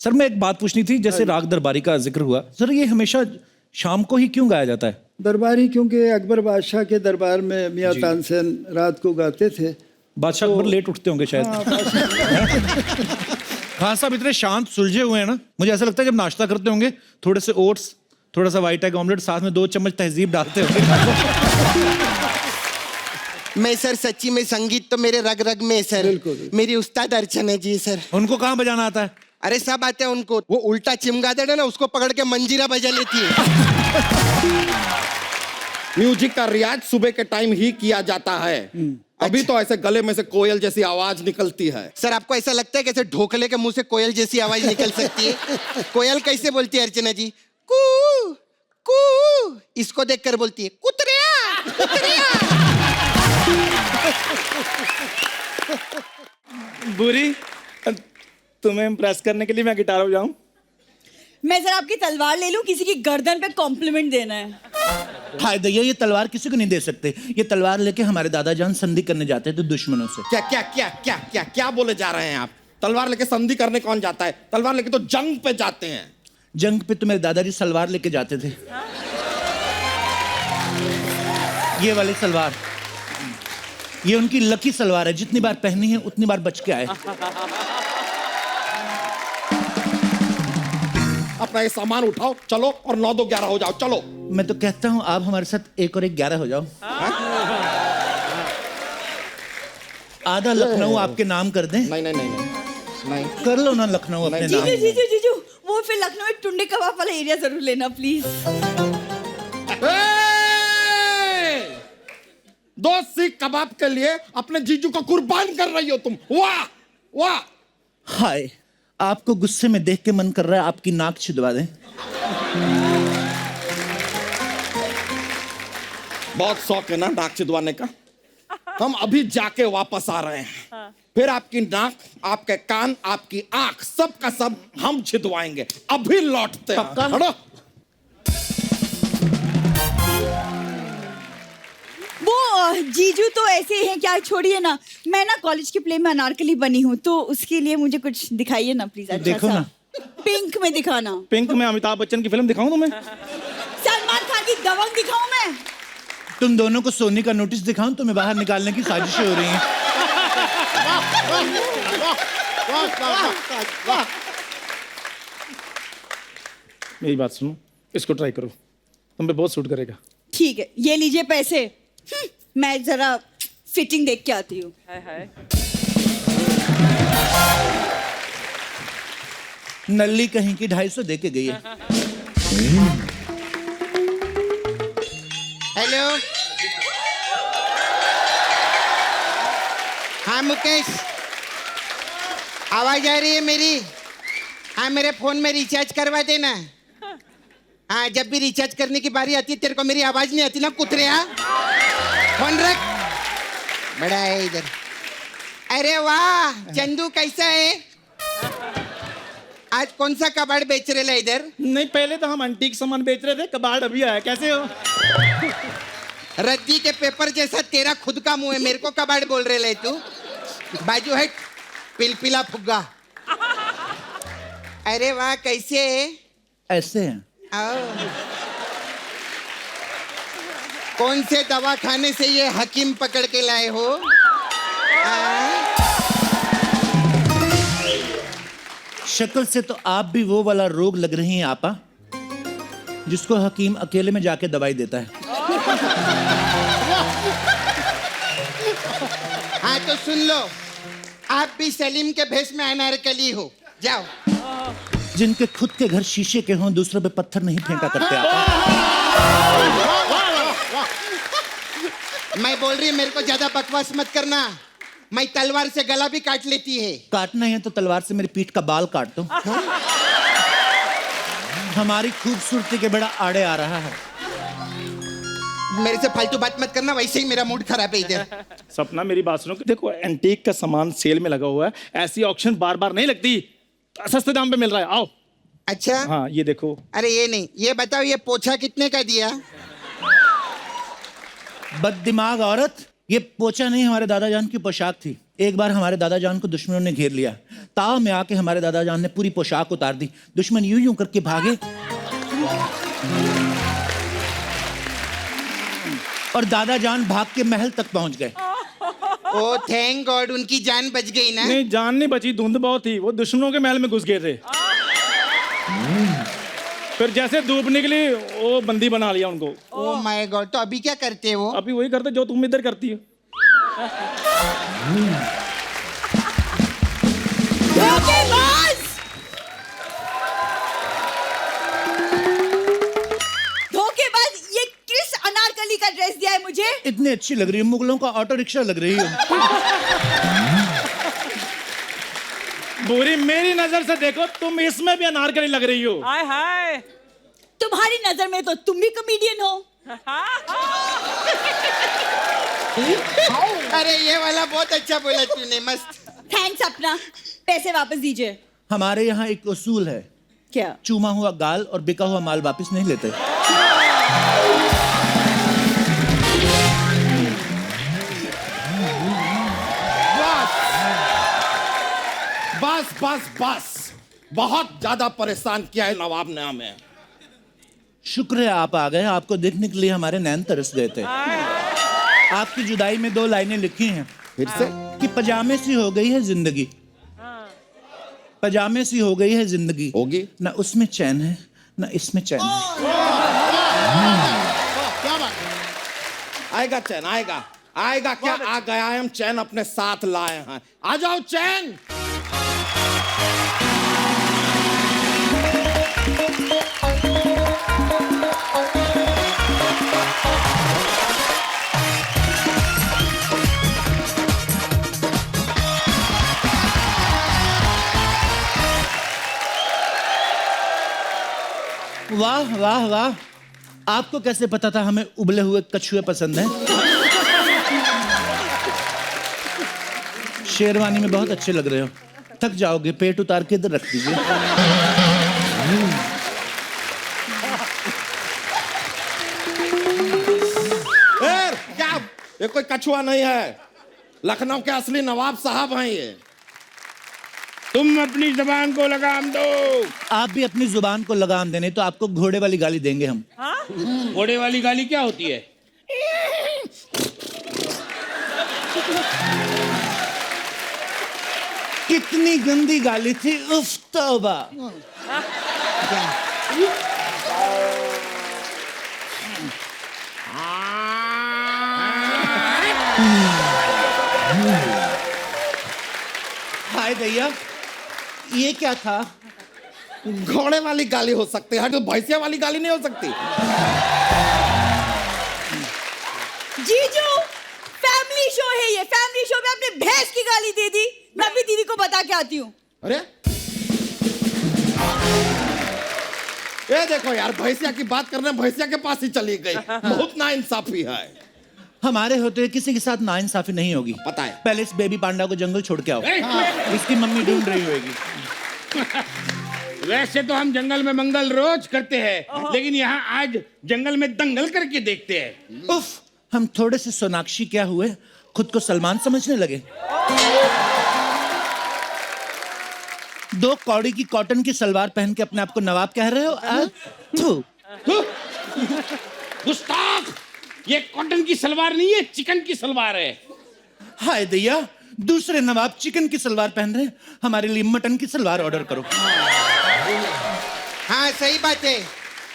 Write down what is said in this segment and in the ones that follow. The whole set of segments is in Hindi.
सर मैं एक बात पूछनी थी, जैसे राग दरबारी का जिक्र हुआ सर, ये हमेशा शाम को ही क्यों गाया जाता है? दरबारी क्योंकि अकबर बादशाह के दरबार में मियाँ तानसेन रात को गाते थे। बादशाह अकबर लेट उठते होंगे शायद। खान साहब इतने शांत सुलझे हुए हैं ना, मुझे ऐसा लगता है जब नाश्ता करते होंगे थोड़े से ओट्स, थोड़ा सा व्हाइट एग ऑमलेट, साथ में 2 चम्मच तहजीब डालते होंगे। मैं सर सच्ची में संगीत तो मेरे रग रग में है सर। बिल्कुल। मेरी उस्ताद अर्चना जी सर। उनको कहाँ बजाना आता है? अरे सब आते हैं उनको, वो उल्टा चिमगादड़ है ना, उसको पकड़ के मंजीरा बजा लेती है। म्यूजिक का रियाज सुबह के टाइम ही किया जाता है। अभी तो ऐसे गले में से कोयल जैसी आवाज निकलती है। सर आपको ऐसा लगता है कैसे ढोकले के मुंह से कोयल जैसी आवाज निकल सकती है? कोयल कैसे बोलती है अर्चना जी? कू कू। इसको देखकर बोलती है कुतरिया कुतरिया। बुरी, तुम्हें इम्प्रेस करने के लिए मैं गिटार बजाऊं? मैं जरा आपकी तलवार ले लूं, किसी की गर्दन पे कॉम्प्लीमेंट देना है। हाय दैया, ये तलवार किसी को नहीं दे सकते। ये तलवार लेके हमारे दादाजान संधि करने जाते थे दुश्मनों से। क्या क्या क्या क्या क्या क्या बोले जा रहे हैं आप? तलवार लेके संधि करने कौन जाता है? तलवार लेके तो जंग पे जाते हैं। जंग पे तो मेरे दादाजी सलवार लेके जाते थे। ये वाली सलवार, ये उनकी लकी सलवार है, जितनी बार पहनी है उतनी बार बच के आए। अपना ये सामान उठाओ, चलो और 9 2 11 हो जाओ, चलो। मैं तो कहता हूँ आप हमारे साथ 1 और 1 11 हो जाओ। आधा लखनऊ आपके नाम कर दें। नहीं नहीं नहीं नहीं नहीं। कर लो ना लखनऊ अपने नाम। जीजू जीजू जीजू, वो फिर लखनऊ में टुंडे कबाब वाला एरिया जरूर लेना प्लीज। 2 सीख कबाब के लिए अपने जीजू को कुर्बान कर रही हो तुम। वाह वाह। हाय, आपको गुस्से में देख के मन कर रहा है आपकी नाक छिदवा दें। बहुत शौक है ना नाक छिदवाने का। हम अभी जाके वापस आ रहे हैं। फिर आपकी नाक, आपके कान, आपकी आंख, सब का सब हम छिदवाएंगे। अभी लौटते हैं। पक्का? हटो। वो जीजू तो ऐसे ही हैं, क्या छोड़िए ना। मैं ना कॉलेज के प्ले में अनारकली बनी हूँ, तो उसके लिए मुझे कुछ दिखाइए ना प्लीज। अच्छा देखो ना। पिंक में दिखाना। पिंक में अमिताभ बच्चन की फिल्म दिखाऊं तुम्हें? सलमान खान की दबंग दिखाऊं मैं? तुम दोनों को सोनी का नोटिस दिखाऊं? तुम्हें बाहर निकालने की साजिशें हो रही हैं। मेरी बात सुनो, इसको ट्राई करो, तुम पे बहुत सूट करेगा। ठीक है, ये लीजिए पैसे। मैं जरा फिटिंग देख के आती हूँ। नल्ली कहीं की 250 दे के गई है। हेलो, हाँ मुकेश, आवाज आ रही है मेरी? हाँ, मेरे फोन में रिचार्ज करवा देना। हाँ, जब भी रिचार्ज करने की बारी आती है तेरे को मेरी आवाज नहीं आती ना कुतरिया। फोन रख, बड़ा है इधर। अरे वाह चंदू, कैसा है? आज कौन सा कबाड़ बेच रहे ला इधर? नहीं, पहले तो हम अंटीक सामान बेच रहे थे, कबाड़ अभी आया। कैसे हो? रद्दी के पेपर जैसा तेरा खुद का मुंह है, मेरे को कबाड़ बोल रहे ले तू? बाजू है पिलपिला फुग्गा। अरे वाह, कैसे है? ऐसे हैं। कौन से दवाखाने से ये हकीम पकड़ के लाए हो? शक्ल से तो आप भी वो वाला रोग लग रही हैं आपा, जिसको हकीम अकेले में जाके दवाई देता है। हाँ तो सुन लो, आप भी सलीम के भेष में अनारकली हो। जाओ। जिनके खुद के घर शीशे के हों, दूसरों पे पत्थर नहीं फेंका करते आपा। मैं बोल रही हूँ, मेरे को ज्यादा बकवास मत करना। मैं तलवार से गला भी काट लेती है। काटना है तो तलवार से मेरी पीठ का बाल काट दो। हमारी खूबसूरती के बड़ा आड़े आ रहा है। मेरे से फालतू बात मत करना, वैसे ही मेरा मूड खराब है इधर। सपना, मेरी बात सुनो। देखो, एंटीक का सामान सेल में लगा हुआ है, ऐसी ऑक्शन बार बार नहीं लगती, सस्ते दाम पे मिल रहा है। आओ। अच्छा, हाँ ये देखो। अरे ये नहीं, ये बताओ ये पोछा कितने का दिया? बददिमाग औरत, ये पोछा नहीं, हमारे दादाजान की पोशाक थी। एक बार हमारे दादा जान को दुश्मनों ने घेर लिया। ताव में आके हमारे दादा जान ने पूरी पोशाक उतार दी। दुश्मन यूं यूं करके भागे और दादा जान भाग के महल तक पहुंच गए। ओ थैंक गॉड, उनकी जान बच गई ना। नहीं, जान नहीं बची, धुंध बहुत थी, वो दुश्मनों के महल में घुस गए थे। फिर जैसे धूप निकली वो बंदी बना लिया उनको। ओ माय गॉड, तो अभी क्या करते हो? अभी वही करते जो तुम इधर करती हो। धोखेबाज! धोखेबाज, ये किस अनारकली का ड्रेस दिया है मुझे? इतनी अच्छी लग रही है, मुगलों का ऑटो रिक्शा लग रही है। बुरी मेरी नजर से देखो, तुम इसमें भी अनारकली लग रही हो। हाय हाय। तुम्हारी नजर में तो तुम भी कॉमेडियन हो। अरे ये वाला बहुत अच्छा बोला तूने, मस्त। थैंक्स अपना, पैसे वापस दीजिए। हमारे यहाँ एक उसूल है, क्या? चूमा हुआ गाल और बिका हुआ माल वापस नहीं लेते। बस बस बस, बहुत ज्यादा परेशान किया है नवाब ने हमें। शुक्र है आप आ गए, आपको देखने के लिए हमारे नैन तरस गए थे। आपकी जुदाई में 2 लाइनें लिखी हैं फिर से कि पजामे सी हो गई है जिंदगी, पजामे सी हो गई है जिंदगी, होगी ना उसमें चैन है ना इसमें चैन है। आएगा चैन, आएगा आएगा। क्या आ गया है, हम चैन अपने साथ लाए हैं। आ जाओ चैन। वाह वाह वाह, आपको कैसे पता था हमें उबले हुए कछुए पसंद हैं? शेरवानी में बहुत अच्छे लग रहे हो। थक जाओगे, पेट उतार के इधर रख दीजिए। क्या ये कोई कछुआ नहीं है, लखनऊ के असली नवाब साहब हैं ये। तुम अपनी जबान को लगाम दो। आप भी अपनी जुबान को लगाम देने, तो आपको घोड़े वाली गाली देंगे हम। घोड़े वाली गाली क्या होती है? कितनी गंदी गाली थी, उफ तौबा। हाय दैया, ये क्या था? घोड़े वाली गाली हो सकती है, तो भैंसिया वाली गाली नहीं हो सकती। जीजू, फैमिली शो है ये, फैमिली शो में आपने भैंस की गाली दे दी। मैं भी दीदी को बता के आती हूँ। अरे ये देखो यार, भैंसिया की बात करने भैंसिया के पास ही चली गई। बहुत नाइंसाफी है। हमारे होते हुए किसी के साथ नाइंसाफी नहीं होगी। पता है। पहले इस बेबी पांडा को जंगल छोड़ के आओ, इसकी मम्मी ढूंढ रही होगी। वैसे तो हम जंगल में मंगल रोज करते हैं, लेकिन यहाँ आज जंगल में दंगल करके देखते हैं। उफ, हम थोड़े से सोनाक्षी क्या हुए, खुद को सलमान समझने लगे। 2 कौड़ी की कॉटन की सलवार पहन के अपने आप को नवाब कह रहे हो? थू। गुस्ताख, ये कॉटन की सलवार नहीं है, चिकन की सलवार है। हाय दैया, दूसरे नवाब चिकन की सलवार पहन रहे हैं, हमारे लिए मटन की सलवार ऑर्डर करो। हाँ सही बात है,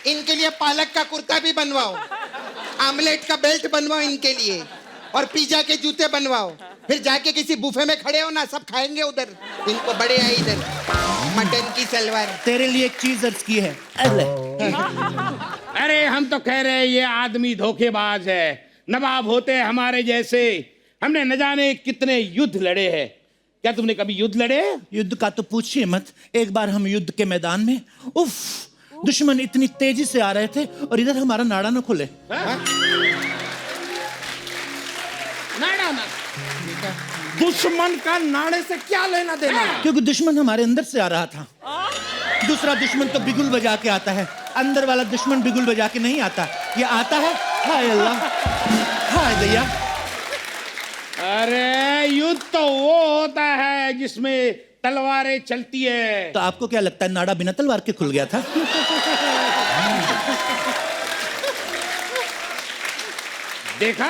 इनके लिए पालक का कुर्ता भी बनवाओ, आमलेट का बेल्ट बनवाओ इनके लिए, और पिज्जा के जूते बनवाओ। फिर जाके किसी बुफे में खड़े हो ना, सब खाएंगे उधर। इनको बड़े है इधर मटन की सलवार। तेरे लिए एक चीज अर्ज की है। अरे हम तो कह रहे हैं ये आदमी धोखेबाज है। नवाब होते हमारे जैसे, हमने न जाने कितने युद्ध लड़े हैं। क्या तुमने कभी युद्ध लड़े? युद्ध का तो पूछिए मत। एक बार हम युद्ध के मैदान में, उफ, दुश्मन इतनी तेजी से आ रहे थे और इधर हमारा नाड़ा न खुले। नाड़ा ना, दुश्मन का नाड़े से क्या लेना देना? क्योंकि दुश्मन हमारे अंदर से आ रहा था। दूसरा दुश्मन तो बिगुल बजा के आता है, अंदर वाला दुश्मन बिगुल बजा के नहीं आता। ये आता है, हाय अल्लाह, हाय दैया। अरे अरे युद्ध तो वो होता है जिसमें तलवारें चलती है। तो आपको क्या लगता है नाड़ा बिना तलवार के खुल गया था? देखा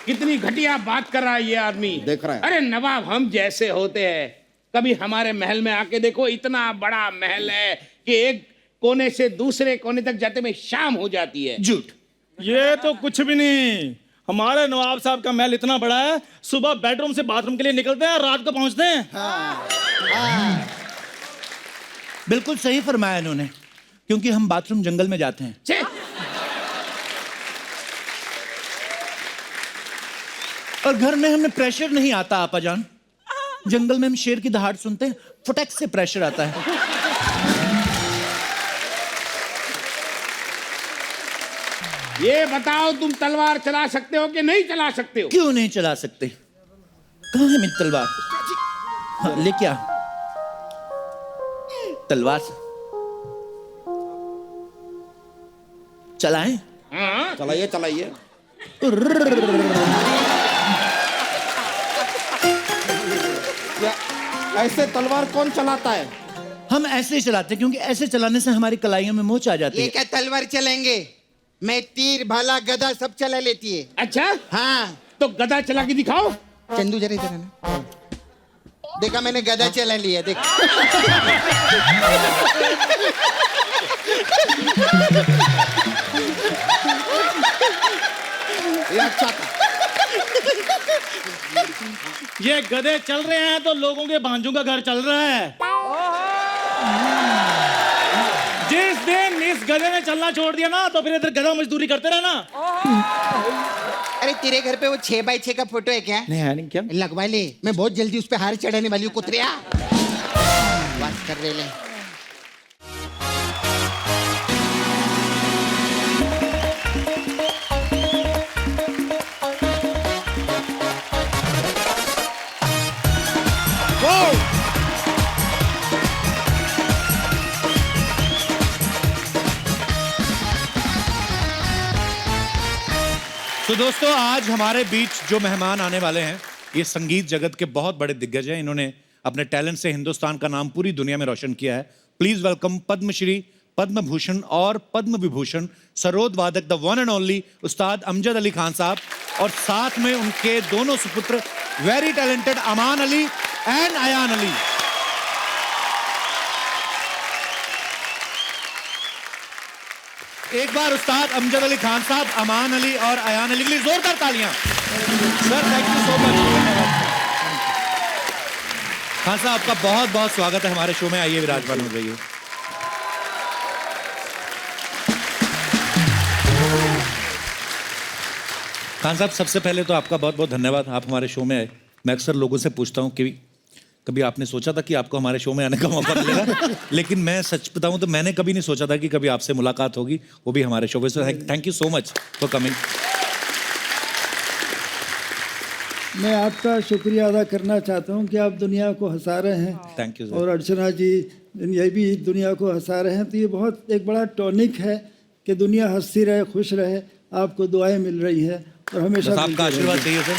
कितनी घटिया बात कर रहा है ये आदमी। देख रहा है। अरे नवाब हम जैसे होते हैं, कभी हमारे महल में आके देखो, इतना बड़ा महल है कि एक कोने से दूसरे कोने तक जाते में शाम हो जाती है। झूठ। ये तो कुछ भी नहीं, हमारे नवाब साहब का महल इतना बड़ा है, सुबह बेडरूम से बाथरूम के लिए निकलते हैं, रात को पहुंचते हैं। बिल्कुल सही फरमाया इन्होंने, क्योंकि हम बाथरूम जंगल में जाते हैं। छे! और घर में हमें प्रेशर नहीं आता आपा जान। जंगल में हम शेर की दहाड़ सुनते हैं, फटक से प्रेशर आता है। ये बताओ तुम तलवार चला सकते हो कि नहीं चला सकते हो? क्यों नहीं चला सकते? कहाँ है मेरी तलवार? हाँ, ले क्या तलवार चलाएं? हाँ? चलाइए चलाइए। क्या ऐसे तलवार कौन चलाता है? हम ऐसे ही चलाते हैं, क्योंकि ऐसे चलाने से हमारी कलाइयों में मोच आ जाती ये है। क्या तलवार चलेंगे? मैं तीर भाला गदा सब चला लेती है। अच्छा, हाँ, तो गदा चला के दिखाओ। चंदू जरा इधर आना। देखा मैंने गदा चला लिया, देख। ये अच्छा था। ये गधे चल रहे हैं तो लोगों के भांजों का घर चल रहा है। जिस दिन इस गधे ने चलना छोड़ दिया ना, तो फिर इधर गधा मजदूरी करते रहना। अरे तेरे घर पे वो 6x6 का फोटो है क्या? नहीं है नहीं, क्या लगवा ले, मैं बहुत जल्दी उस पे हार चढ़ाने वाली हूँ। कुतरिया बात कर रहे ले। तो दोस्तों, आज हमारे बीच जो मेहमान आने वाले हैं, ये संगीत जगत के बहुत बड़े दिग्गज हैं। इन्होंने अपने टैलेंट से हिंदुस्तान का नाम पूरी दुनिया में रोशन किया है। प्लीज वेलकम पद्मश्री, पद्म भूषण और पद्म विभूषण सरोद वादक द वन एंड ओनली उस्ताद अमजद अली खान साहब, और साथ में उनके दोनों सुपुत्र very talented Amaan Ali and Ayaan Ali. एक बार उस्ताद अमजद अली खान साहब, अमान अली और अयान अली के लिए जोरदार तालियां। Sir thank you so much. Khan साहब, आपका बहुत बहुत स्वागत है हमारे शो में। आइए, विराजमान हो जाइए। खान साहब, सबसे पहले तो आपका बहुत बहुत धन्यवाद, आप हमारे शो में आए। मैं अक्सर लोगों से पूछता हूँ कि कभी आपने सोचा था कि आपको हमारे शो में आने का मौका मिलेगा? लेकिन मैं सच बताऊं तो मैंने कभी नहीं सोचा था कि कभी आपसे मुलाकात होगी, वो भी हमारे शो पे। So thank you so much for coming. मैं आपका शुक्रिया अदा करना चाहता हूं कि आप दुनिया को हंसा रहे हैं। Thank you sir. और अर्चना जी ये भी दुनिया को हंसा रहे हैं, तो ये बहुत एक बड़ा टॉनिक है कि दुनिया हंसती रहे, खुश रहे। आपको दुआएं मिल रही हैं और हमेशा आपका आशीर्वाद चाहिए सर।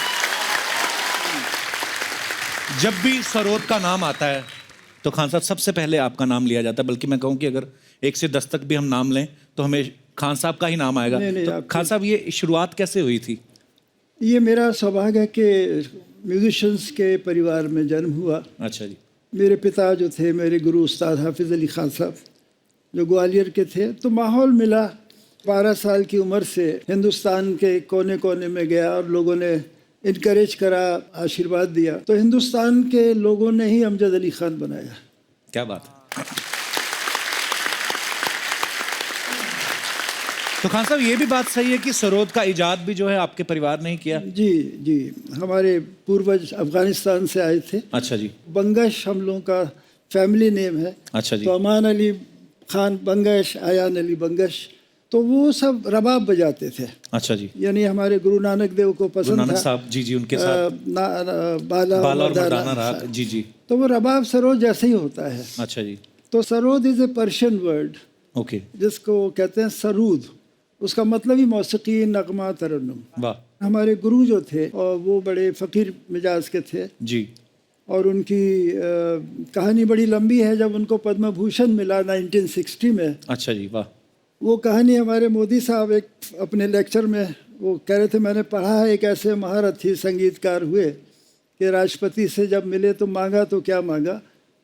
जब भी सरोद का नाम आता है तो खान साहब सबसे पहले आपका नाम लिया जाता है। बल्कि मैं कहूँ कि अगर 1 से 10 तक भी हम नाम लें तो हमें खान साहब का ही नाम आएगा। तो खान साहब, ये शुरुआत कैसे हुई थी? ये मेरा सौभाग्य है कि म्यूजिशियंस के परिवार में जन्म हुआ। अच्छा जी। मेरे पिता जो थे, मेरे गुरु उस्ताद हाफिज़ अली खान साहब, जो ग्वालियर के थे, तो माहौल मिला। 12 साल की उम्र से हिंदुस्तान के कोने कोने में गया और लोगों ने इनकरेज करा, आशीर्वाद दिया, तो हिंदुस्तान के लोगों ने ही अमजद अली खान बनाया। क्या बात है। तो खान साहब, ये भी बात सही है कि सरोद का इजाद भी जो है आपके परिवार ने ही किया? जी जी, हमारे पूर्वज अफगानिस्तान से आए थे। अच्छा जी। बंगश हम लोगों का फैमिली नेम है। अच्छा जी। तो अमान अली खान बंगश, अयान अली बंगश, तो वो सब रबाब बजाते थे। अच्छा जी। यानी हमारे गुरु नानक देव को पसंद था। नानक साहब जी जी, उनके साथ बाला और मर्दाना मर्दाना रहा। जी जी। तो वो रबाब सरोद जैसे ही होता है। अच्छा जी। तो sarod is a Persian word, okay. जिसको कहते हैं सरूद। उसका मतलब ही मौसीकी, नगमा, तरन्नुम। वाह। हमारे गुरु जो थे और वो बड़े फ़कीर मिजाज के थे जी। और उनकी कहानी बड़ी लंबी है। जब उनको पद्म भूषण मिला 1960 में, अच्छा जी, वाह। वो कहानी हमारे मोदी साहब एक अपने लेक्चर में वो कह रहे थे, मैंने पढ़ा है एक ऐसे महारथी संगीतकार हुए कि राष्ट्रपति से जब मिले तो मांगा तो क्या मांगा।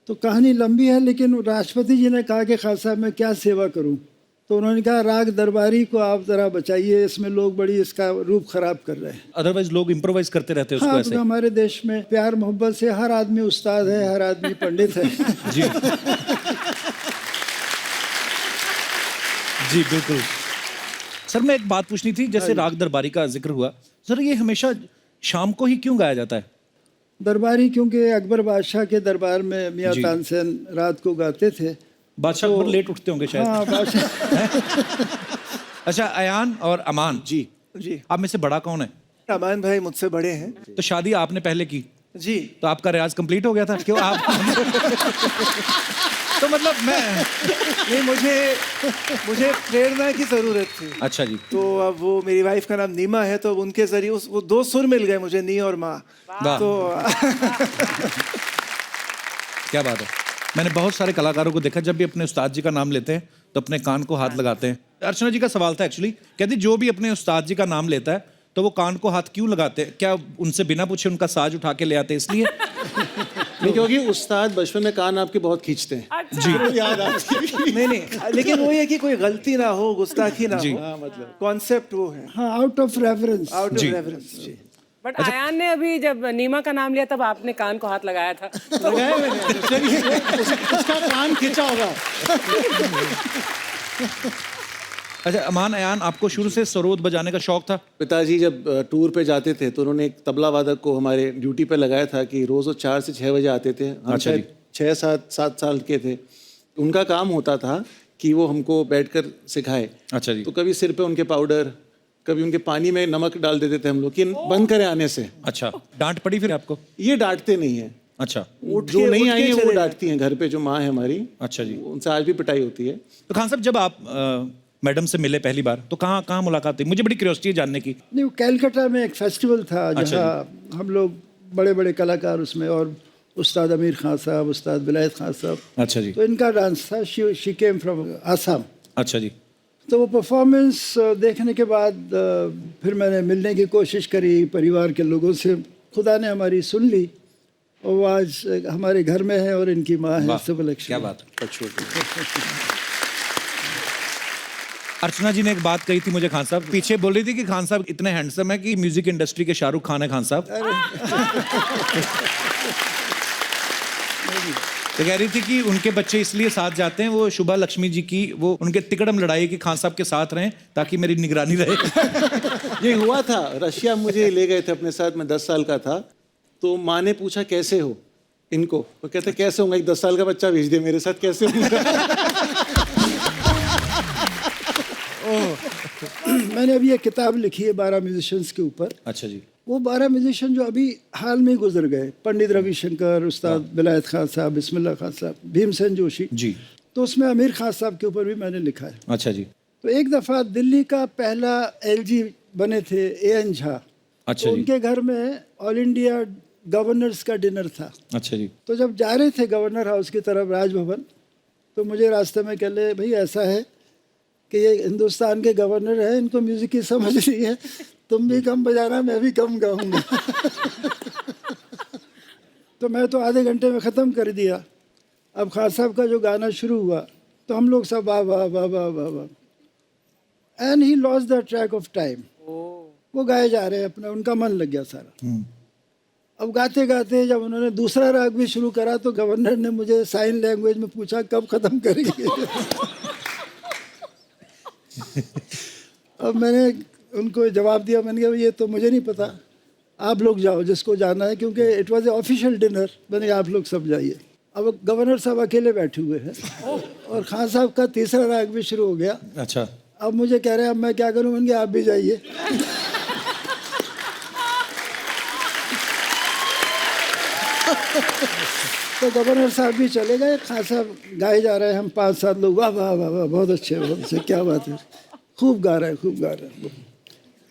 तो कहानी लंबी है, लेकिन राष्ट्रपति जी ने कहा कि खान साहब मैं क्या सेवा करूं? तो उन्होंने कहा राग दरबारी को आप ज़रा बचाइए, इसमें लोग बड़ी इसका रूप खराब कर रहे हैं। अदरवाइज लोग इम्प्रोवाइज करते रहते हैं उसको हाँ, ऐसे। तो हमारे देश में प्यार मोहब्बत से हर आदमी उस्ताद है, हर आदमी पंडित है। जी जी बिल्कुल। सर मैं एक बात पूछनी थी, जैसे राग दरबारी का जिक्र हुआ, सर ये हमेशा शाम को ही क्यों गाया जाता है? दरबारी क्योंकि अकबर बादशाह के दरबार में मियाँ जी। तानसेन रात को गाते थे। बादशाह अकबर लेट उठते होंगे शायद। हाँ, बादशाह। अच्छा, अयान और अमान जी, जी, आप में से बड़ा कौन है? अमान भाई मुझसे बड़े हैं। तो शादी आपने पहले की, जी, तो आपका रियाज कंप्लीट हो गया था क्यों आप? तो मतलब मैं नहीं, मुझे प्रेरणा की ज़रूरत थी। अच्छा जी, तो अब वो मेरी वाइफ का नाम नीमा है, तो उनके जरिए वो दो सुर मिल गए मुझे, नी और माँ। वाह। तो क्या बात है। मैंने बहुत सारे कलाकारों को देखा, जब भी अपने उस्ताद जी का नाम लेते हैं तो अपने कान को हाथ लगाते हैं। अर्चना जी का सवाल था एक्चुअली, कहती जो भी अपने उस्ताद जी का नाम लेता है तो वो कान को हाथ क्यों लगाते हैं? क्या उनसे बिना पूछे उनका साज उठा के ले आते हैं इसलिए? नहीं, क्योंकि उस्ताद बचपन में कान आपके बहुत खींचते हैं। जी याद आती नहीं, लेकिन वो ये कि कोई गलती ना हो, गुस्ताखी ना जी। हो। हाँ, मतलब कॉन्सेप्ट वो है, हाँ, out of reference. Out of जी। रेफरेंस। जी, बट आयान ने अभी जब नीमा का नाम लिया तब आपने कान को हाथ लगाया था। लगाया मैंने, चलिए, उसका कान खींचा होगा। अच्छा अमान, अयान, आपको शुरू से सरोद बजाने का शौक था? पिताजी जब टूर पे जाते थे तो उन्होंने एक तबला वादक को हमारे ड्यूटी पे लगाया था कि रोज वो 4 से 6 बजे आते थे। हम अच्छा शायद 6-7 साल के थे। उनका काम होता था कि वो हमको बैठकर सिखाए। अच्छा जी। तो कभी सिर पे उनके पाउडर, कभी उनके पानी में नमक डाल देते थे हम लोग कि बंद करें आने से। अच्छा, डांट पड़ी फिर आपको? ये डांटते नहीं है, अच्छा जो नहीं आई है वो डांटती हैं। घर पे जो माँ है हमारी, अच्छा जी। उनसे आज भी पिटाई होती है। तो खान साहब, जब आप मैडम से मिले पहली बार तो कहाँ मुलाकात हुई? मुझे बड़ी क्यूरियोसिटी है जानने की। नहीं, वो कैलकाटा में एक फेस्टिवल था अच्छा जहाँ हम लोग बड़े बड़े कलाकार उसमें, और उस्ताद अमीर खान साहब, उस्ताद विलायत खान साहब, अच्छा जी। तो इनका डांस था। She came from Assam. अच्छा जी। तो वो परफॉर्मेंस देखने के बाद फिर मैंने मिलने की कोशिश करी परिवार के लोगों से। खुदा ने हमारी सुन ली और वो आज हमारे घर में है और इनकी माँ है सुबलक्ष्मी। क्या बात। अर्चना जी ने एक बात कही थी मुझे, खान साहब पीछे बोल रही थी कि खान साहब इतने हैंडसम है कि म्यूजिक इंडस्ट्री के शाहरुख खान है खान साहब। तो कह रही थी कि उनके बच्चे इसलिए साथ जाते हैं, वो शुभा लक्ष्मी जी की वो उनके तिकड़म लड़ाई कि खान साहब के साथ रहें ताकि मेरी निगरानी रहे। ये हुआ था, रशिया मुझे ले गए थे अपने साथ, मैं 10 साल का था। तो माँ ने पूछा कैसे हो इनको, तो कहते कैसे होंगे, एक 10 साल का बच्चा भेज दे मेरे साथ, कैसे होंगे। मैंने अभी एक किताब लिखी है 12 म्यूजिशियंस के ऊपर। अच्छा जी। वो 12 म्यूजिशियन जो अभी हाल में गुजर गए, पंडित रविशंकर, उस्ताद विलायत खान साहब, बिस्मिल्लाह खान साहब, भीमसेन जोशी जी। तो उसमें आमिर खान साहब के ऊपर भी मैंने लिखा है। अच्छा जी। तो एक दफ़ा दिल्ली का पहला एलजी बने थे एएन झा। अच्छा तो जी। उनके घर में ऑल इंडिया गवर्नर्स का डिनर था। अच्छा जी। तो जब जा रहे थे गवर्नर हाउस की तरफ, राजभवन, तो मुझे रास्ते में कह ले, भाई ऐसा है कि ये हिंदुस्तान के गवर्नर हैं, इनको म्यूज़िक की समझ नहीं है, तुम भी कम बजाना, मैं भी कम गाऊंगा। तो मैं तो आधे घंटे में ख़त्म कर दिया। अब खान साहब का जो गाना शुरू हुआ तो हम लोग सब वाह वाह वाह वाह वाह वाह, and he lost the track of time. वो गाए जा रहे हैं अपना, उनका मन लग गया सारा। अब गाते गाते जब उन्होंने दूसरा राग भी शुरू करा तो गवर्नर ने मुझे साइन लैंग्वेज में पूछा कब ख़त्म करेंगे। अब मैंने उनको जवाब दिया, मैंने कहा ये तो मुझे नहीं पता, आप लोग जाओ जिसको जाना है, क्योंकि it was a official dinner. मैंने आप लोग सब जाइए। अब गवर्नर साहब अकेले बैठे हुए हैं और खान साहब का तीसरा राग भी शुरू हो गया। अच्छा। अब मुझे कह रहे हैं अब मैं क्या करूं? मैंने कहा आप भी जाइए। तो गवर्नर साहब भी चले गए, खान साहब गाए जा रहे हैं, हम 5-7 लोग वाह वाह वाह वाह, बहुत अच्छे, क्या बात है, खूब गा रहे हैं, खूब गा रहे हैं।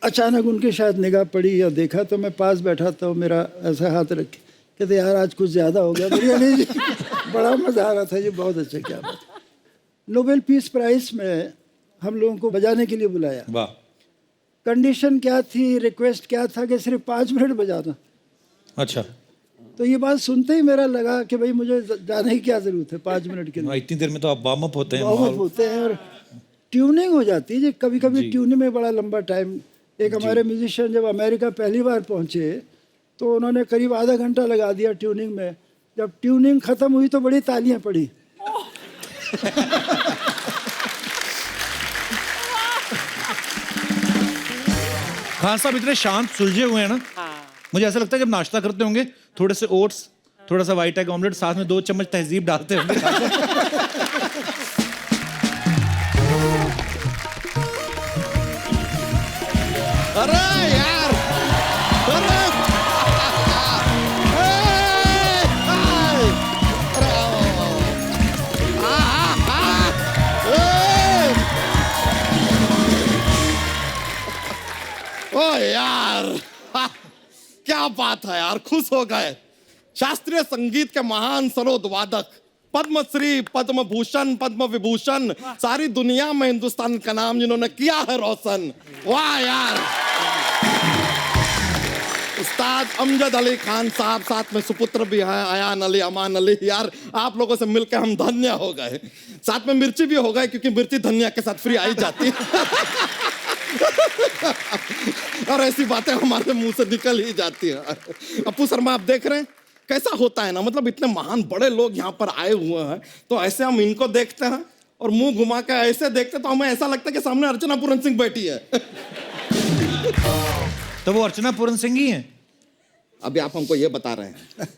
अचानक उनकी शायद निगाह पड़ी या देखा, तो मैं पास बैठा था, मेरा ऐसा हाथ रखे, कहते यार आज कुछ ज़्यादा हो गया। नहीं जी, बड़ा मज़ा आ रहा था जी, बहुत अच्छा, क्या बात। नोबेल पीस प्राइज़ में हम लोगों को बजाने के लिए बुलाया। वाह। कंडीशन क्या थी, रिक्वेस्ट क्या था कि सिर्फ 5 मिनट बजाना। अच्छा, तो ये बात सुनते ही मेरा लगा कि भाई मुझे जाने की क्या ज़रूरत है 5 मिनट के लिए। इतनी देर में तो आप वार्म अप होते हैं। वार्म अप होते हैं और ट्यूनिंग हो जाती है जी। कभी कभी ट्यूनिंग में बड़ा लंबा टाइम। एक हमारे म्यूजिशियन जब अमेरिका पहली बार पहुंचे तो उन्होंने करीब आधा घंटा लगा दिया ट्यूनिंग में। जब ट्यूनिंग खत्म हुई तो बड़ी तालियां पड़ी। खान साहब इतने शांत सुलझे हुए हैं ना, मुझे ऐसा लगता है जब नाश्ता करते होंगे थोड़े से ओट्स, थोड़ा सा व्हाइट एग ऑमलेट, साथ में 2 चम्मच तहजीब डालते होंगे। अरे यार, अरे ओ यार, क्या बात है यार, खुश हो गए। शास्त्रीय संगीत के महान सरोद वादक, पद्मश्री, पद्म भूषण, पद्म विभूषण, सारी दुनिया में हिंदुस्तान का नाम जिन्होंने किया है रोशन। वाह यार, उस्ताद अमजद अली खान साहब, साथ में सुपुत्र भी है अयान अली, अमान अली। यार आप लोगों से मिलकर हम धन्य हो गए। साथ में मिर्ची भी हो गए क्योंकि मिर्ची धनिया के साथ फ्री आई जाती है। और ऐसी बातें हमारे मुंह से निकल ही जाती है। अपू शर्मा, आप देख रहे हैं कैसा होता है ना, मतलब इतने महान बड़े लोग यहाँ पर आए हुए हैं तो ऐसे हम इनको देखते हैं और मुंह घुमा के ऐसे देखते तो हमें ऐसा लगता है कि सामने अर्चना पूरन सिंह बैठी है। तो वो अर्चना पूरन सिंह ही हैं। अभी आप हमको ये बता रहे हैं।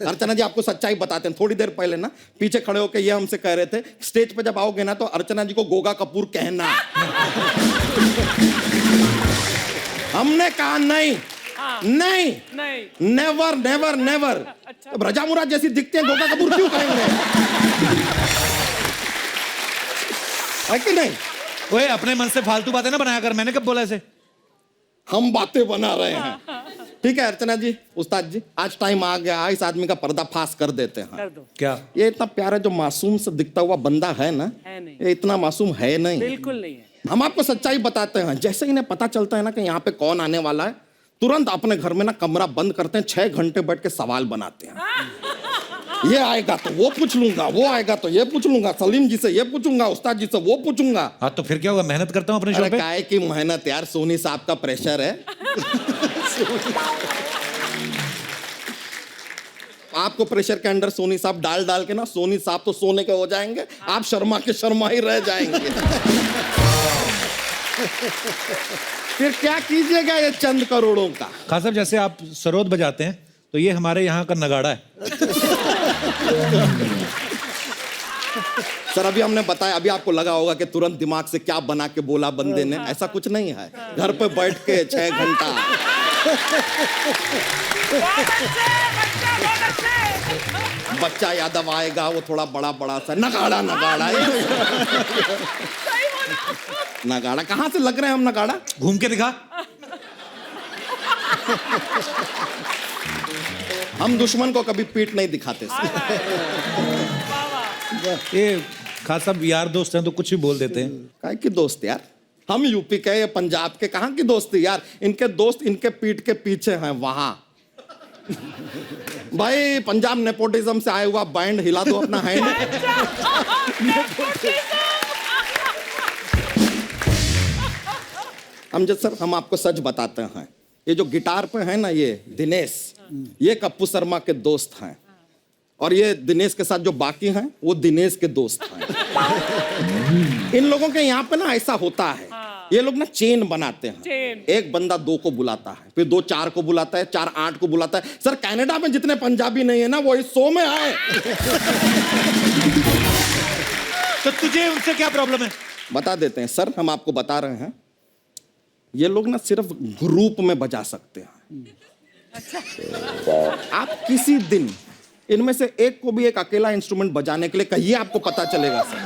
अर्चना जी आपको सच्चाई बताते हैं। थोड़ी देर पहले ना पीछे खड़े होकर ये हमसे कह रहे थे स्टेज पे जब आओगे ना तो अर्चना जी को गोगा कपूर कहना। हमने कहा नहीं, नहीं, नेवर नेवर नेवर। अब रजा मुराद जैसी दिखते हैं, गोगा कपूर क्यों कहेंगे? है कि नहीं? ओए अपने मन से फालतू बातें ना बनाया कर, मैंने कब बोला ऐसे? हम बातें बना रहे हैं। ठीक है अर्चना जी, उस्ताद जी, आज टाइम आ गया, इस आदमी का पर्दाफाश कर देते हैं। क्या? ये इतना प्यारा जो मासूम से दिखता हुआ बंदा है ना, ये इतना मासूम है नहीं, बिल्कुल नहीं है। हम आपको सच्चाई बताते हैं। जैसे इन्हें पता चलता है ना कि यहाँ पे कौन आने वाला है, तुरंत अपने घर में ना कमरा बंद करते हैं, 6 घंटे बैठ के सवाल बनाते हैं। ये आएगा तो वो पूछ लूंगा, वो आएगा तो ये पूछ लूंगा, सलीम जी से ये पूछूंगा, उस्ताद जी से वो पूछूंगा। हाँ तो फिर क्या होगा, मेहनत करता हूँ अपने शो पे। काहे की मेहनत यार, सोनी साहब का प्रेशर है। आपको प्रेशर के अंडर सोनी साहब डाल डाल के ना, सोनी साहब तो सोने के हो जाएंगे, आप शर्मा के शर्मा ही रह जाएंगे। फिर क्या कीजिएगा ये चंद करोड़ों का। खान साहब जैसे आप सरोद बजाते हैं तो ये हमारे यहाँ का नगाड़ा है। सर अभी हमने बताया, अभी आपको लगा होगा कि तुरंत दिमाग से क्या बना के बोला बंदे ने, ऐसा कुछ नहीं है। घर पे बैठ के 6 घंटा। बच्चा यादव आएगा, वो थोड़ा बड़ा बड़ा सा नगाड़ा, नगाड़ा नगाड़ा कहाँ से लग रहे हैं हम नगाड़ा? घूम के दिखा। हम दुश्मन को कभी पीठ नहीं दिखाते। ये खान साहब यार दोस्त हैं तो कुछ भी बोल देते हैं। काहे की दोस्त यार, हम यूपी के, ये पंजाब के, कहाँ की दोस्ती यार। इनके दोस्त इनके पीठ के पीछे हैं वहां। भाई पंजाब नेपोटिज्म से आया हुआ बैंड, हिला दो अपना हैंड। अमजद सर, हम आपको सच बताते हैं, ये जो गिटार पे है ना, ये दिनेश, ये कप्पू शर्मा के दोस्त हैं, और ये दिनेश के साथ जो बाकी हैं वो दिनेश के दोस्त हैं। इन लोगों के यहाँ पे ना ऐसा होता है, ये लोग ना चेन बनाते हैं। एक बंदा 2 को बुलाता है, फिर 2 4 को बुलाता है, 4 8 को बुलाता है। सर कनाडा में जितने पंजाबी नहीं है ना, वो इस शो में आए। तो तुझे उनसे क्या प्रॉब्लम है? बता देते हैं सर, हम आपको बता रहे हैं, ये लोग ना सिर्फ ग्रुप में बजा सकते हैं। आप किसी दिन इनमें से एक को भी एक अकेला इंस्ट्रूमेंट बजाने के लिए कहिए, आपको पता चलेगा सर।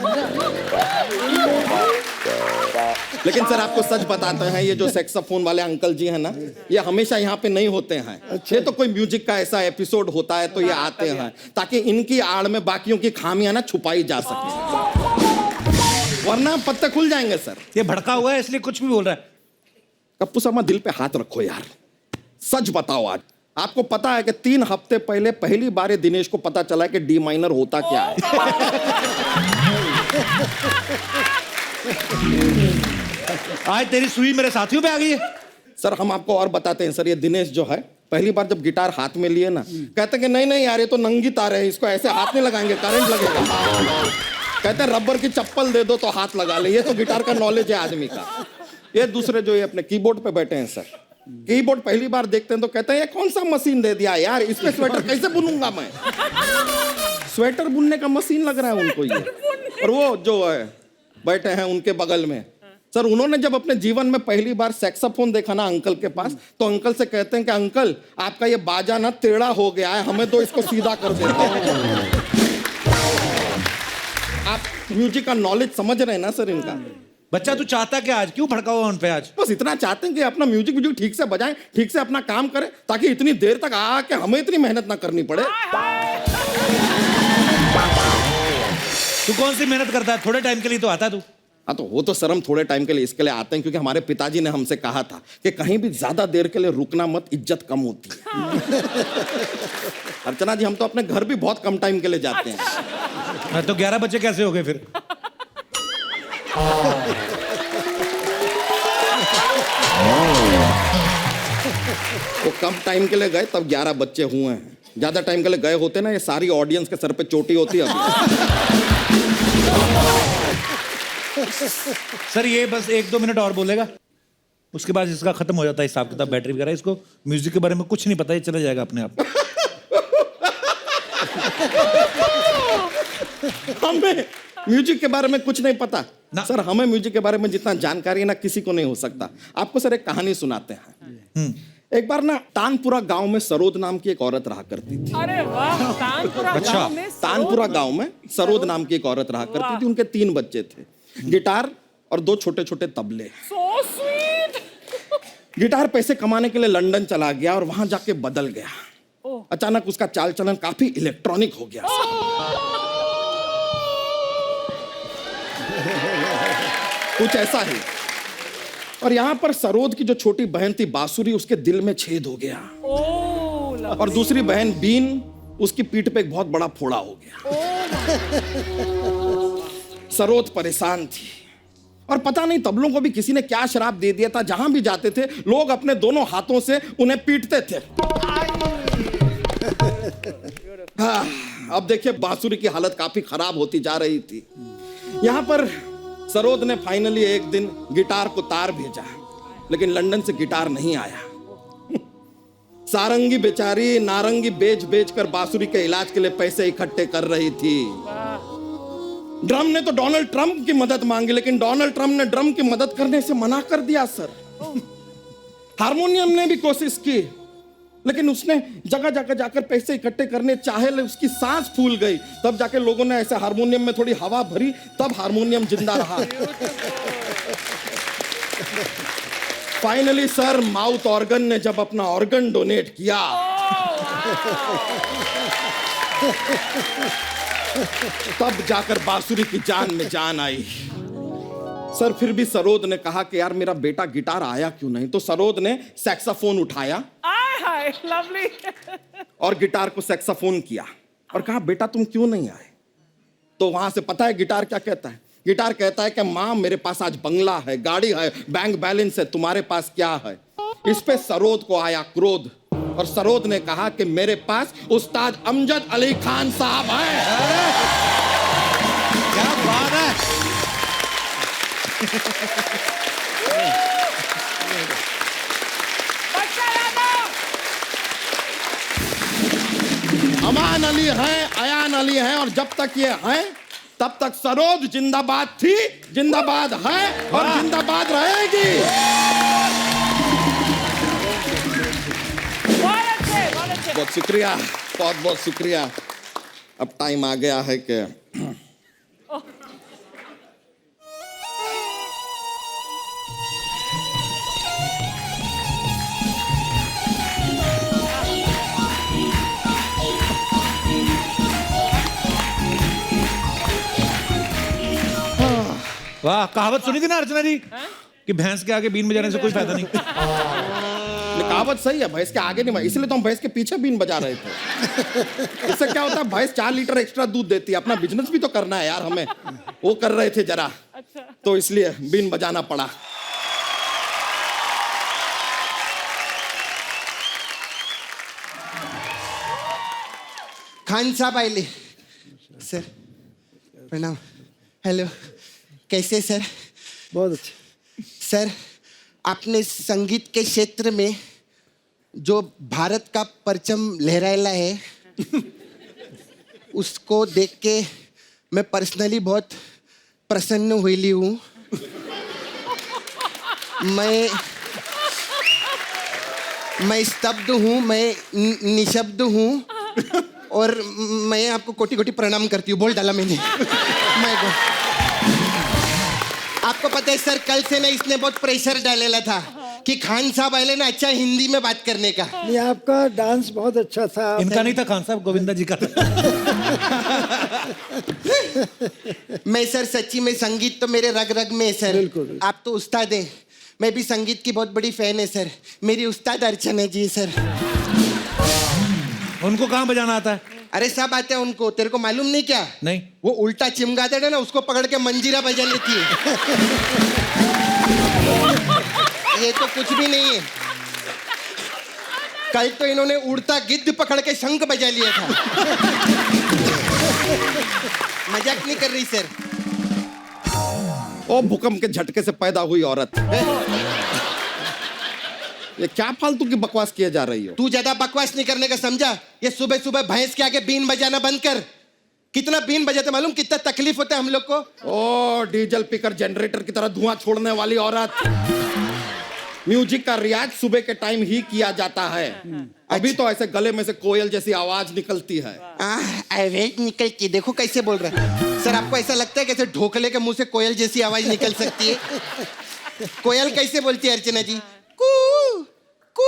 लेकिन सर आपको सच बताते हैं, ये जो सेक्सोफोन वाले अंकल जी हैं ना, ये हमेशा यहाँ पे नहीं होते हैं। ये तो कोई म्यूजिक का ऐसा एपिसोड होता है तो ये आते हैं, ताकि इनकी आड़ में बाकियों की खामियां ना छुपाई जा सके, वरना पत्ते खुल जाएंगे सर। ये भड़का हुआ है इसलिए कुछ भी बोल रहा है। कप्पू साहब दिल पे हाथ रखो यार, सच बताओ आज आपको पता है कि 3 हफ्ते पहले पहली बार ये दिनेश को पता चला कि डी माइनर होता क्या है। आज तेरी सुई मेरे साथियों पे आ गई है। सर हम आपको और बताते हैं सर, ये दिनेश जो है पहली बार जब गिटार हाथ में लिए ना, कहते कि नहीं यार ये तो नंगी तार है, इसको ऐसे हाथ में लगाएंगे करंट लगेगा। कहते हैं रबर की चप्पल दे दो तो हाथ लगा ले। ये तो गिटार का नॉलेज है आदमी का। ये दूसरे जो ये अपने कीबोर्ड पे बैठे हैं सर, कीबोर्ड पहली बार देखते हैं तो कहते हैं ये कौन सा मशीन दे दिया यार, इसमें स्वेटर कैसे बुनूंगा मैं। स्वेटर बुनने का मशीन लग रहा है उनको ये। और वो जो है बैठे हैं उनके बगल में सर, उन्होंने जब अपने जीवन में पहली बार सेक्सोफोन देखा ना अंकल के पास, तो अंकल से कहते हैं कि अंकल आपका ये बाजा ना टेढ़ा हो गया है, हमें तो इसको सीधा कर देते हैं। आप म्यूजिक का नॉलेज समझ रहे हैं ना सर इनका। बच्चा तू चाहता क्या आज, क्यों भड़का हुआ उन पे आज? बस इतना चाहते हैं कि अपना म्यूजिक ठीक से बजाएं, ठीक से अपना काम करें, ताकि इतनी देर तक आके हमें इतनी मेहनत ना करनी पड़े। तू कौन सी मेहनत करता है? थोड़े टाइम के लिए तो आता है तू। हाँ तो वो तो सर हम थोड़े टाइम के लिए इसके लिए आते हैं क्योंकि हमारे पिताजी ने हमसे कहा था कि कहीं भी ज्यादा देर के लिए रुकना मत, इज्जत कम होती है। अर्चना जी हम तो अपने घर भी बहुत कम टाइम के लिए जाते हैं। तो 11 बच्चे कैसे हो गए फिर? वो कम टाइम के लिए गए तब 11 बच्चे हुए हैं। ज्यादा टाइम के लिए गए होते ना, ये सारी ऑडियंस के सर पे चोटी होती है अभी। सर ये बस 1-2 मिनट और बोलेगा, उसके बाद इसका खत्म हो जाता है हिसाब किताब, बैटरी वगैरह। इसको म्यूजिक के बारे में कुछ नहीं पता, ये चला जाएगा अपने आप। हमें म्यूजिक के बारे में कुछ नहीं पता ना। सर हमें म्यूजिक के बारे में जितना जानकारी है ना किसी को नहीं हो सकता। आपको सर एक कहानी सुनाते हैं। एक बार ना तानपुरा गांव में सरोद नाम की एक औरत रहा करती थी। अरे वाह, तानपुरा अच्छा। गांव में तानपुरा गांव में सरोद नाम की एक औरत रहा करती थी। उनके 3 बच्चे थे, गिटार और 2 छोटे छोटे तबले। so sweet। गिटार पैसे कमाने के लिए लंदन चला गया और वहां जाके बदल गया। अचानक उसका चाल चलन काफी इलेक्ट्रॉनिक हो गया। कुछ ऐसा ही। और यहां पर सरोद की जो छोटी बहन थी बांसुरी, उसके दिल में छेद हो गया। और दूसरी बहन बीन, उसकी पीठ पे एक बहुत बड़ा फोड़ा हो गया। सरोद परेशान थी और पता नहीं तबलों को भी किसी ने क्या शराब दे दिया था, जहां भी जाते थे लोग अपने दोनों हाथों से उन्हें पीटते थे। हाँ, अब देखिए बांसुरी की हालत काफी खराब होती जा रही थी। यहां पर सरोद ने फाइनली एक दिन गिटार को तार भेजा, लेकिन लंदन से गिटार नहीं आया। सारंगी बेचारी नारंगी बेच बेच कर बांसुरी के इलाज के लिए पैसे इकट्ठे कर रही थी। ड्रम ने तो डोनाल्ड ट्रंप की मदद मांगी, लेकिन डोनाल्ड ट्रंप ने ड्रम की मदद करने से मना कर दिया सर। हारमोनियम ने भी कोशिश की, लेकिन उसने जगह जगह जाकर पैसे इकट्ठे करने चाहे, उसकी सांस फूल गई। तब जाके लोगों ने ऐसे हारमोनियम में थोड़ी हवा भरी, तब हारमोनियम जिंदा रहा। फाइनली सर माउथ ऑर्गन ने जब अपना ऑर्गन डोनेट किया, तब जाकर बांसुरी की जान में जान आई। सर फिर भी सरोद ने कहा कि यार मेरा बेटा गिटार आया क्यों नहीं, तो सरोद ने सैक्सोफोन उठाया लवली और गिटार को सैक्सोफोन किया और कहा बेटा तुम क्यों नहीं आए। तो वहां से पता है गिटार क्या कहता है? गिटार कहता है कि माँ मेरे पास आज बंगला है, गाड़ी है, बैंक बैलेंस है, तुम्हारे पास क्या है। इस पे सरोद को आया क्रोध और सरोद ने कहा कि मेरे पास उस्ताद अमजद अली खान साहब हैं। क्या बात है। अमान अली हैं, अयान अली हैं, और जब तक ये हैं तब तक सरोद जिंदाबाद थी, जिंदाबाद है और जिंदाबाद रहेगी। बहुत शुक्रिया, बहुत बहुत शुक्रिया। अब टाइम आ गया है कि वाह, कहावत सुनी थी ना अर्चना जी कि भैंस के आगे बीन बजाने से कोई फायदा नहीं। कहावत सही है, भैंस के आगे नहीं, इसलिए तो हम भैंस के पीछे बीन बजा रहे थे। इससे क्या होता है, भैंस 4 लीटर एक्स्ट्रा दूध देती है, अपना बिजनेस भी तो करना है यार हमें, वो कर रहे थे जरा, तो इसलिए बीन बजाना पड़ा। खान साहब आइले सर, प्रणाम। हेलो, कैसे सर? बहुत अच्छे। सर, आपने संगीत के क्षेत्र में जो भारत का परचम लहराया है उसको देख के मैं पर्सनली बहुत प्रसन्न हुई हूँ। मैं स्तब्ध हूँ, मैं निशब्द हूँ और मैं आपको कोटि कोटि प्रणाम करती हूँ। बोल डाला मैंने। मैं को आपको पता है सर, कल से ना इसने बहुत प्रेशर डालेला था कि खान साहब आए ना अच्छा हिंदी में बात करने का। नहीं, आपका डांस बहुत अच्छा था। इनका नहीं था खान साहब, गोविंदा जी का था। मैं सर सच्ची में, संगीत तो मेरे रग रग में है सर। बिल्कुल। आप तो उस्ताद हैं, मैं भी संगीत की बहुत बड़ी फैन है सर। मेरी उस्ताद अर्चना जी सर। उनको कहाँ बजाना आता है? अरे सब आते हैं उनको, तेरे को मालूम नहीं क्या? नहीं। वो उल्टा चिमगाते हैं ना, उसको पकड़ के मंजीरा बजा लेती है। ये तो कुछ भी नहीं है। कल तो इन्होंने उड़ता गिद्ध पकड़ के शंख बजा लिया था। मजाक नहीं कर रही सर। ओ भूकंप के झटके से पैदा हुई औरत, ये क्या फालतू की बकवास किए जा रही हो? तू ज्यादा बकवास नहीं करने का, समझा? ये सुबह सुबह भैंस के आगे बीन बजाना बंद कर। कितना बीन बजाते मालूम, कितना तकलीफ होता है हम लोग को। ओ डीजल पिकर जनरेटर की तरह धुआं छोड़ने वाली औरत। म्यूजिक का रियाज सुबह के टाइम ही किया जाता है। अभी तो ऐसे गले में से कोयल जैसी आवाज निकलती है। आवाज निकलती, देखो कैसे बोल रहा है सर। आपको ऐसा लगता है कैसे ढोकले के मुंह से कोयल जैसी आवाज निकल सकती है? कोयल कैसे बोलती है अर्चना जी? कू कू।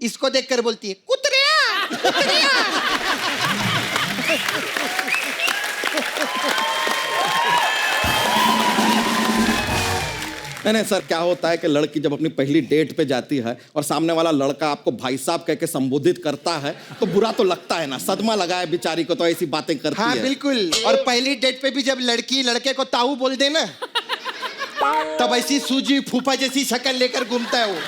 इसको देखकर बोलती है कुतरिया कुतरिया। नहीं सर, क्या होता है कि लड़की जब अपनी पहली डेट पे जाती है और सामने वाला लड़का आपको भाई साहब कह के संबोधित करता है तो बुरा तो लगता है ना, सदमा लगा है बेचारी को, तो ऐसी बातें करती हाँ है। बिल्कुल। और पहली डेट पे भी जब लड़की लड़के को ताऊ बोल दे ना, तब ऐसी सूजी फूफा जैसी शक्ल लेकर घूमता है वो।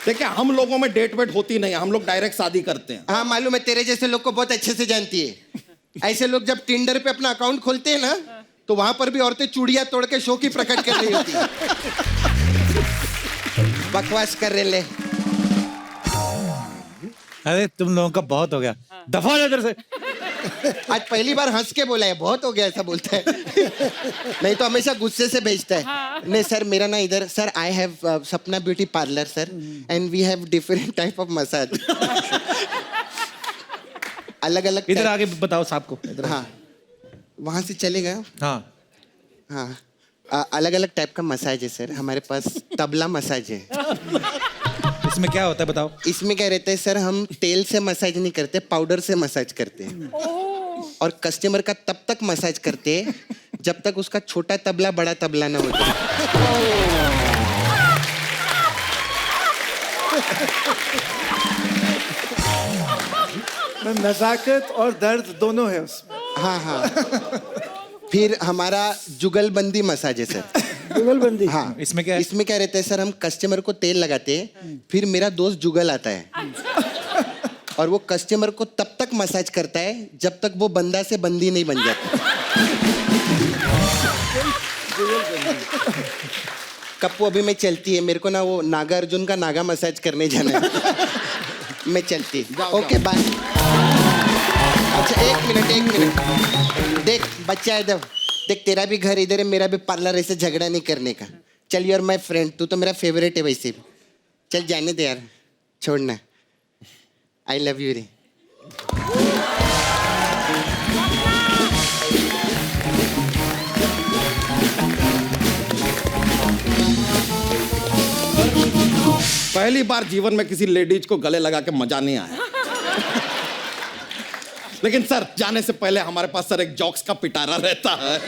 देखिए, हम लोगों में डेट वेट होती नहीं है, हम लोग डायरेक्ट शादी करते हैं। हाँ मालूम है, तेरे जैसे लोग को बहुत अच्छे से जानती है। ऐसे लोग जब टिंडर पे अपना अकाउंट खोलते हैं ना, तो वहां पर भी औरतें चूड़ियां तोड़ के शो की प्रकट कर रही होती है। बकवास कर रहे ले। अरे तुम लोगों का बहुत हो गया, दफा हो जा इधर से। आज पहली बार हंस के बोला है, बहुत हो गया ऐसा बोलता है। नहीं तो हमेशा गुस्से से भेजता है। नहीं सर, मेरा ना इधर sir, I have Sapna beauty parlour sir, and we have different type of massage. अलग अलग इधर आगे बताओ साहब को। हाँ, वहां से चले गए। हाँ हाँ, अलग अलग टाइप का मसाज है सर हमारे पास। तबला मसाज है। इसमें क्या होता है बताओ? इसमें क्या रहता है सर, हम तेल से मसाज नहीं करते, पाउडर से मसाज करते हैं। और कस्टमर का तब तक मसाज करते हैं जब तक उसका छोटा तबला बड़ा तबला ना हो जाए। नजाकत और दर्द दोनों है उसमें। हाँ हाँ। फिर हमारा जुगलबंदी मसाज है सर। जुगलबंदी। हाँ, इसमें क्या है? इसमें क्या रहता है सर, हम कस्टमर को तेल लगाते हैं, फिर मेरा दोस्त जुगल आता है और वो कस्टमर को तब तक मसाज करता है जब तक वो बंदा से बंदी नहीं बन जाता। कप्पू अभी मैं चलती है, मेरे को ना वो नागा अर्जुन का नागा मसाज करने जाना है। मैं चलती। Okay bye. अच्छा एक मिनट। देख बच्चा इधर देख, तेरा भी घर इधर है, मेरा भी पार्लर, ऐसे झगड़ा नहीं करने का। चल यार माय फ्रेंड, तू तो मेरा फेवरेट है वैसे भी। चल जाने दे यार, छोड़ना। आई लव यू रे। पहली बार जीवन में किसी लेडीज को गले लगा के मजा नहीं आया। लेकिन सर जाने से पहले हमारे पास सर एक जॉक्स का पिटारा रहता है।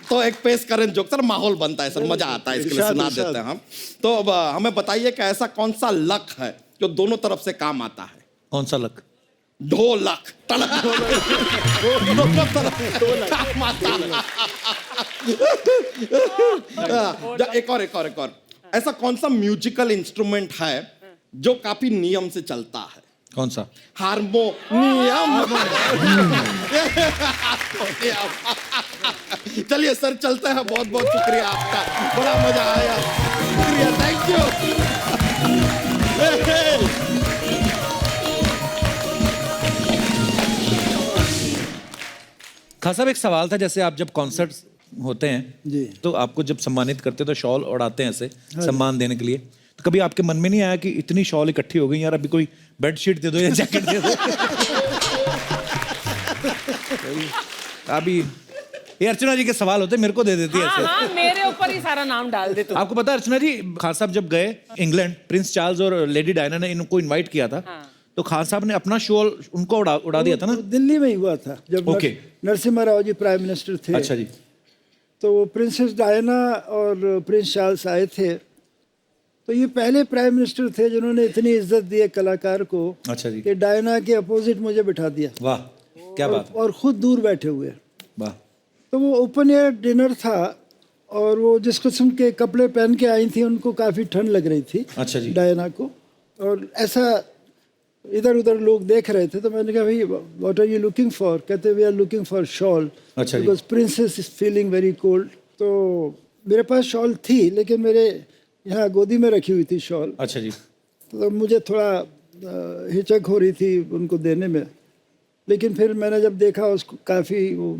तो एक पेश करें जोक सर, माहौल बनता है सर, मजा आता है, इसके लिए सुना देते हैं हम। तो अब हमें बताइए कि ऐसा कौन सा लक है जो दोनों तरफ से काम आता है? कौन सा लक? ढोलक तलक दोनों तरफ से काम आता है। एक और ऐसा कौन सा म्यूजिकल इंस्ट्रूमेंट है जो काफी नियम से चलता है? कौन सा? हारमोनियम। चलिए सर चलते हैं, बहुत बहुत शुक्रिया आपका, बड़ा मजा आया, शुक्रिया, थैंक यू। खान साहब एक सवाल था, जैसे आप जब कॉन्सर्ट्स होते हैं जी। तो आपको जब सम्मानित करते तो शॉल उड़ाते हैं ऐसे सम्मान देने के लिए, तो कभी आपके मन में नहीं आया कि इतनी शॉल इकट्ठी हो गई यार, अभी कोई बेडशीट दे दो या जैकेट दे दो? अभी ये अर्चना जी के सवाल होते मेरे को दे देती है ऐसे। हाँ, मेरे ऊपर ही सारा नाम डाल दे तू। आपको पता है अर्चना जी, खान साहब जब गए इंग्लैंड, प्रिंस चार्ल्स और लेडी डायना ने इनको इनवाइट किया था, तो खान साहब ने अपना शॉल उनको उड़ा दिया था ना? दिल्ली में ही हुआ था जब okay. Narasimha Rao ji prime minister थे। अच्छा जी। तो प्रिंसेस डायना और प्रिंस चार्ल्स आए थे, तो ये पहले प्राइम मिनिस्टर थे जिन्होंने इतनी इज्जत दी है कलाकार को। अच्छा जी। कि डायना के अपोजिट मुझे बिठा दिया। वाह, क्या बात। और खुद दूर बैठे हुए। वाह। तो वो ओपन एयर डिनर था, और वो जिस किस्म के कपड़े पहन के आई थी उनको काफ़ी ठंड लग रही थी। अच्छा जी। डायना को, और ऐसा इधर उधर लोग देख रहे थे, तो मैंने कहा भाई what are you looking for? कहते we are looking for shawl, अच्छा जी। Because princess is feeling very cold. तो मेरे पास शॉल थी, लेकिन मेरे यहाँ गोदी में रखी हुई थी शॉल। अच्छा जी। तो मुझे थोड़ा हिचक हो रही थी उनको देने में, लेकिन फिर मैंने जब देखा उसको काफ़ी वो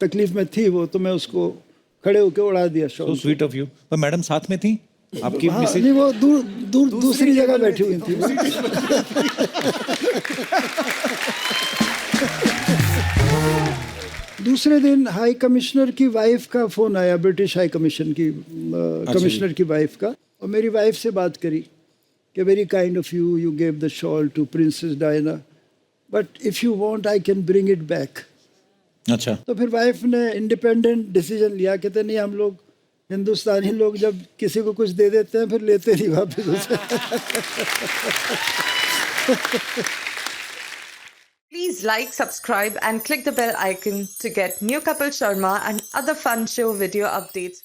तकलीफ में थी वो, तो मैं उसको खड़े होकर उड़ा दिया So shawl. sweet of you। पर मैडम साथ में थी आपकी? हाँ, मिसेज? नहीं वो दूसरी जगह बैठी हुई थी। दूसरे दिन हाई कमिश्नर की वाइफ का फोन आया, ब्रिटिश हाई कमीशन की कमिश्नर की वाइफ का, और मेरी वाइफ से बात करी कि very kind of you, you gave the shawl to Princess Diana, but if you want I can bring it back. अच्छा। तो फिर वाइफ ने इंडिपेंडेंट डिसीजन लिया, कहते नहीं हम लोग हिंदुस्तानी लोग जब किसी को कुछ दे देते हैं फिर लेते नहीं वापस उसे। Please like, subscribe and click the bell icon to get new Kapil Sharma and other fun show video updates